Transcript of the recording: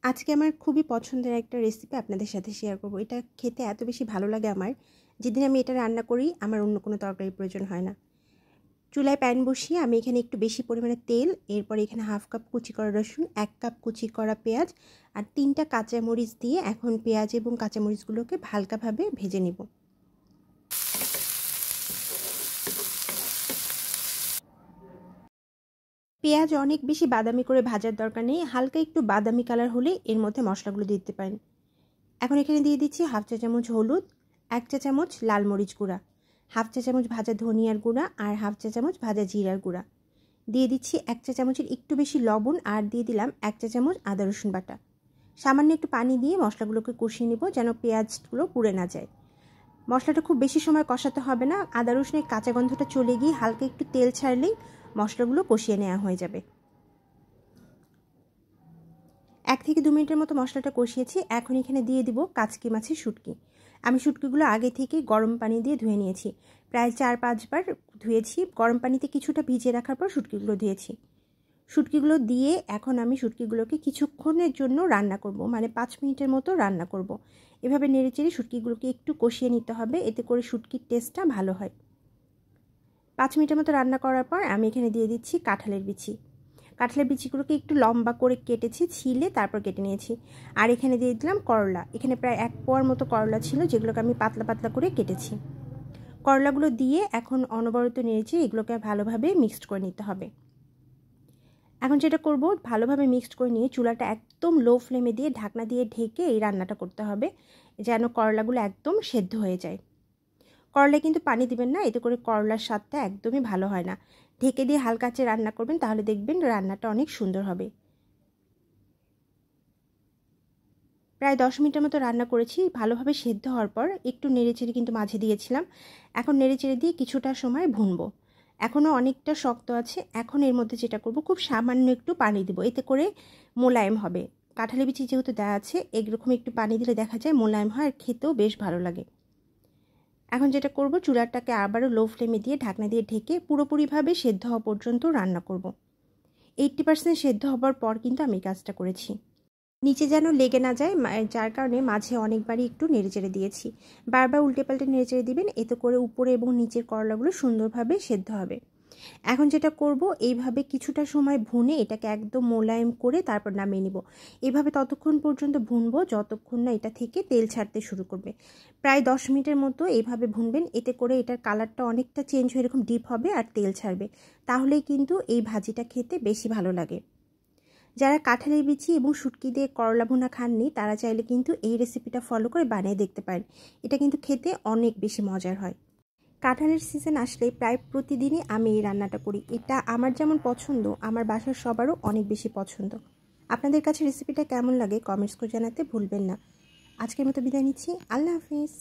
আজকে আমার খুবই পছন্দের একটা রেসিপি আপনাদের সাথে শেয়ার করব। এটা খেতে এত বেশি ভালো লাগে আমার, যেদিন আমি এটা রান্না করি আমার অন্য কোনো তরকারির প্রয়োজন হয় না। চুলায় প্যান বসিয়ে আমি এখানে একটু বেশি পরিমাণে তেল, এরপরে এখানে 1/2 কাপ কুচি করা রসুন, 1 কাপ কুচি করা পেঁয়াজ আর 3টা কাঁচামরিচ দিয়ে এখন পেঁয়াজ এবং কাঁচামরিচগুলোকে হালকাভাবে ভেজে নিব। পেঁয়াজ অনেক বেশি বাদামি করে ভাজার দরকার নেই, হালকা একটু বাদামি কালার হলে এর মধ্যে মশলাগুলো দিতে পারেন। এখন এখানে দিয়ে দিচ্ছি 1/2 চা চামচ হলুদ, 1 চা চামচ লাল মরিচ গুঁড়া, 1/2 চা চামচ ভাজা ধনিয়ার গুঁড়া আর 1/2 চা চামচ ভাজা জিরার গুঁড়া। দিয়ে দিচ্ছি 1 চা চামচের একটু বেশি লবণ আর দিয়ে দিলাম 1 চা চামচ আদা রসুন বাটা। সামান্য একটু পানি দিয়ে মশলাগুলোকে কষিয়ে নেব যেন পেঁয়াজগুলো পুড়ে না যায়। মশলাটা খুব বেশি সময় কষাতে হবে না, আদা রসুনের কাঁচা গন্ধটা চলে গিয়ে হালকা একটু তেল ছাড়লেই মশলাগুলো কষিয়ে নেওয়া হয়ে যাবে। 1 থেকে 2 মিনিটের মতো মশলাটা কষিয়েছি। এখন এখানে দিয়ে দিব কাচকি মাছের শুটকি। আমি শুটকিগুলো আগে থেকে গরম পানি দিয়ে ধুয়ে নিয়েছি, প্রায় 4-5 বার ধুয়েছি। গরম পানিতে কিছুটা ভিজিয়ে রাখার পর শুটকিগুলো দিয়েছি। শুটকিগুলো দিয়ে এখন আমি শুটকিগুলোকে কিছুক্ষণের জন্য রান্না করব, মানে 5 মিনিটের মতো রান্না করব। এভাবে নেড়েচেড়ে শুটকিগুলোকে একটু কষিয়ে নিতে হবে, এতে করে শুটকির টেস্টটা ভালো হয়। 5 মিনিটের মতো রান্না করার পর আমি এখানে দিয়ে দিচ্ছি কাঁঠালের বিচি। কাঁঠালের বিচিগুলোকে একটু লম্বা করে কেটেছি, ছিলে তারপর কেটে নিয়েছি। আর এখানে দিয়ে দিলাম করলা। এখানে প্রায় 1 পোয়ার মতো করলা ছিল, যেগুলোকে আমি পাতলা পাতলা করে কেটেছি। করলাগুলো দিয়ে এখন অনবরত নেড়েছি, এগুলোকে ভালোভাবে মিক্সড করে নিতে হবে। এখন যেটা করব, ভালোভাবে মিক্সড করে নিয়ে চুলাটা একদম লো ফ্লেমে দিয়ে ঢাকনা দিয়ে ঢেকে এই রান্নাটা করতে হবে, যেন করলাগুলো একদম সেদ্ধ হয়ে যায়। করলায় কিন্তু পানি দিবেন না, এতে করে করলার স্বাদটা একদমই ভালো হয় না। ঢেকে দিয়ে হালকা আঁচে রান্না করবেন, তাহলে দেখবেন রান্নাটা অনেক সুন্দর হবে। প্রায় 10 মিনিটের মতো রান্না করেছি। ভালোভাবে সেদ্ধ হওয়ার পর একটু নেড়েচেড়ে কিন্তু মাঝে দিয়েছিলাম। এখন নেড়েচেড়ে দিয়ে কিছুটা সময় ভুনবো। এখনও অনেকটা শক্ত আছে। এখন এর মধ্যে যেটা করব, খুব সামান্য একটু পানি দেবো, এতে করে মোলায়েম হবে। কাঁঠালের বিচি যেহেতু দেওয়া আছে, এরকম একটু পানি দিলে দেখা যায় মোলায়েম হয় আর খেতেও বেশ ভালো লাগে। এখন যেটা করব, চুলাটাকে আবারও লো ফ্লেমে দিয়ে ঢাকনা দিয়ে ঢেকে পুরোপুরিভাবে সেদ্ধ হওয়া পর্যন্ত রান্না করব। 80% সেদ্ধ হবার পর কিন্তু আমি কাজটা করেছি। নিচে যেন লেগে না যায়, যার কারণে মাঝে অনেকবারই একটু নেড়েচেড়ে দিয়েছি। বারবার উল্টে পাল্টে নেড়েচেড়ে দিবেন, এতে করে উপরে এবং নিচের করলাগুলো সুন্দরভাবে সেদ্ধ হবে। এখন যেটা করব, এইভাবে কিছুটা সময় ভুনে এটাকে একদম মোলায়েম করে তারপর নামিয়ে নিব। এইভাবে ততক্ষণ পর্যন্ত ভুনবো যতক্ষণ না এটা থেকে তেল ছাড়তে শুরু করবে। প্রায় 10 মিনিটের মতো এইভাবে ভুনবেন, এতে করে এটার কালারটা অনেকটা চেঞ্জ হয়ে এরকম ডিপ হবে আর তেল ছাড়বে। তাহলেই কিন্তু এই ভাজিটা খেতে বেশি ভালো লাগে। যারা কাঁঠালের বিচি এবং শুটকি দিয়ে করলা ভুনা খাননি, তারা চাইলে কিন্তু এই রেসিপিটা ফলো করে বানিয়ে দেখতে পারেন। এটা কিন্তু খেতে অনেক বেশি মজার হয়। কাঁঠালের সিজন আসলে প্রায় প্রতিদিনই আমি এই রান্নাটা করি। এটা আমার যেমন পছন্দ, আমার বাসার সবারও অনেক বেশি পছন্দ। আপনাদের কাছে রেসিপিটা কেমন লাগে কমেন্টস করে জানাতে ভুলবেন না। আজকের মতো বিদায় নিচ্ছি। আল্লাহ হাফিজ।